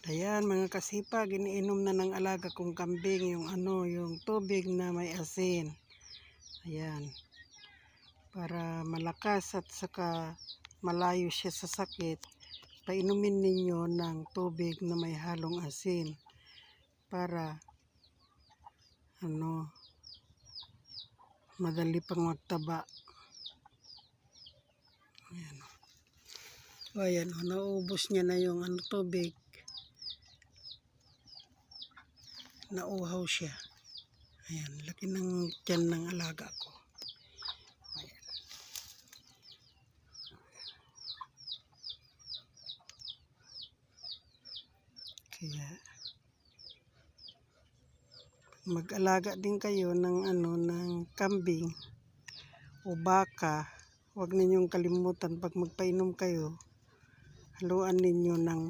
Ayan mga kasipag, iniinom na ng alaga kong kambing yung tubig na may asin. Ayan. Para malakas at saka malayo siya sa sakit, painumin ninyo ng tubig na may halong asin para madali pang magtaba. Ayan. O ayan, naubos niya na yung tubig. Nauhaw siya. Ayan, laki ng tiyan ng alaga ko. Ayan. Kaya mag-alaga din kayo ng ng kambing o baka, huwag ninyong kalimutan pag magpainom kayo, haluan ninyo ng